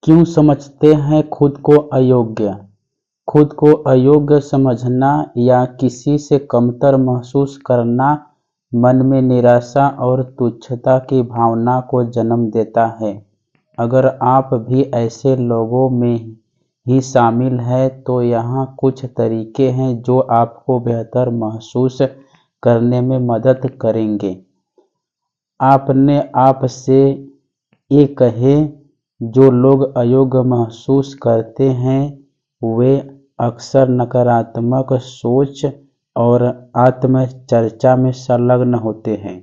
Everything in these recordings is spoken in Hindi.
क्यों समझते हैं खुद को अयोग्य? खुद को अयोग्य समझना या किसी से कमतर महसूस करना मन में निराशा और तुच्छता की भावना को जन्म देता है। अगर आप भी ऐसे लोगों में ही शामिल हैं तो यहाँ कुछ तरीके हैं जो आपको बेहतर महसूस करने में मदद करेंगे। अपने आप से ये कहें, जो लोग अयोग्य महसूस करते हैं वे अक्सर नकारात्मक सोच और आत्मचर्चा में संलग्न होते हैं।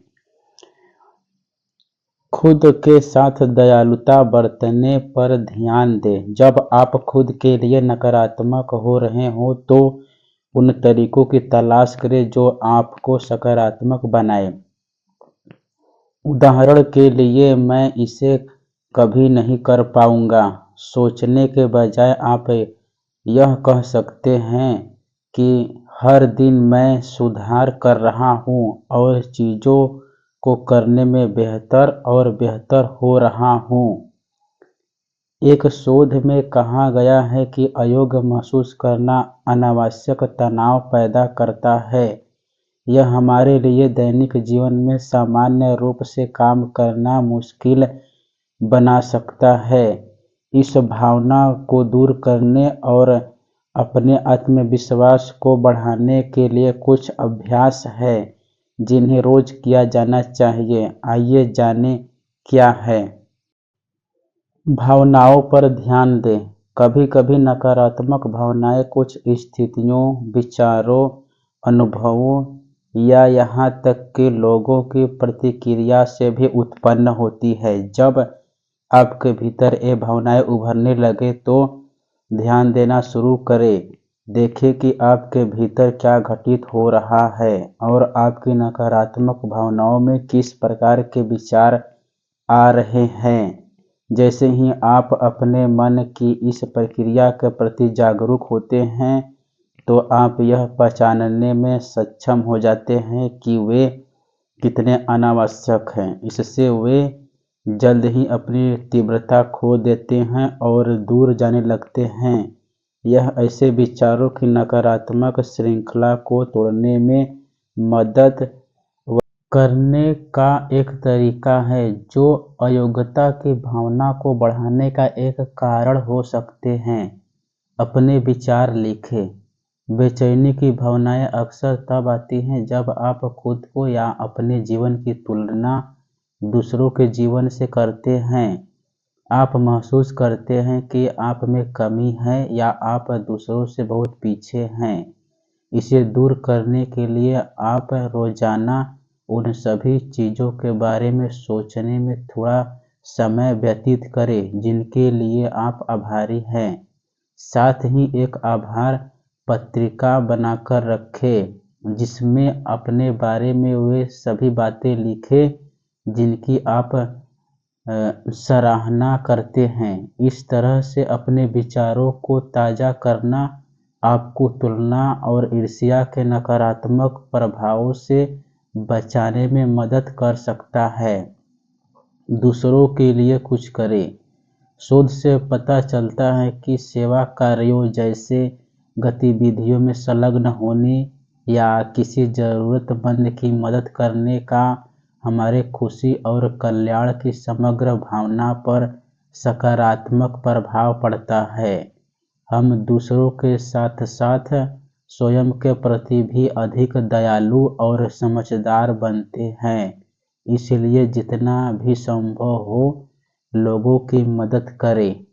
खुद के साथ दयालुता बरतने पर ध्यान दें। जब आप खुद के लिए नकारात्मक हो रहे हों तो उन तरीकों की तलाश करें जो आपको सकारात्मक बनाए। उदाहरण के लिए, मैं इसे कभी नहीं कर पाऊंगा सोचने के बजाय आप यह कह सकते हैं कि हर दिन मैं सुधार कर रहा हूं और चीज़ों को करने में बेहतर और बेहतर हो रहा हूं। एक शोध में कहा गया है कि अयोग्य महसूस करना अनावश्यक तनाव पैदा करता है। यह हमारे लिए दैनिक जीवन में सामान्य रूप से काम करना मुश्किल बना सकता है। इस भावना को दूर करने और अपने आत्मविश्वास को बढ़ाने के लिए कुछ अभ्यास है जिन्हें रोज किया जाना चाहिए। आइए जानें क्या है। भावनाओं पर ध्यान दें। कभी कभी नकारात्मक भावनाएं कुछ स्थितियों, विचारों, अनुभवों या यहाँ तक कि लोगों की प्रतिक्रिया से भी उत्पन्न होती है। जब आपके भीतर ये भावनाएं उभरने लगे तो ध्यान देना शुरू करें। देखें कि आपके भीतर क्या घटित हो रहा है और आपकी नकारात्मक भावनाओं में किस प्रकार के विचार आ रहे हैं। जैसे ही आप अपने मन की इस प्रक्रिया के प्रति जागरूक होते हैं तो आप यह पहचानने में सक्षम हो जाते हैं कि वे कितने अनावश्यक हैं। इससे वे जल्द ही अपनी तीव्रता खो देते हैं और दूर जाने लगते हैं। यह ऐसे विचारों की नकारात्मक श्रृंखला को तोड़ने में मदद करने का एक तरीका है जो अयोग्यता की भावना को बढ़ाने का एक कारण हो सकते हैं। अपने विचार लिखें। बेचैनी की भावनाएं अक्सर तब आती हैं जब आप खुद को या अपने जीवन की तुलना दूसरों के जीवन से करते हैं। आप महसूस करते हैं कि आप में कमी है या आप दूसरों से बहुत पीछे हैं। इसे दूर करने के लिए आप रोजाना उन सभी चीज़ों के बारे में सोचने में थोड़ा समय व्यतीत करें जिनके लिए आप आभारी हैं। साथ ही एक आभार पत्रिका बनाकर रखें जिसमें अपने बारे में वे सभी बातें लिखें जिनकी आप सराहना करते हैं। इस तरह से अपने विचारों को ताज़ा करना आपको तुलना और ईर्ष्या के नकारात्मक प्रभावों से बचाने में मदद कर सकता है। दूसरों के लिए कुछ करें। शोध से पता चलता है कि सेवा कार्यों जैसे गतिविधियों में संलग्न होने या किसी ज़रूरतमंद की मदद करने का हमारे खुशी और कल्याण की समग्र भावना पर सकारात्मक प्रभाव पड़ता है। हम दूसरों के साथ साथ स्वयं के प्रति भी अधिक दयालु और समझदार बनते हैं। इसलिए जितना भी संभव हो लोगों की मदद करें।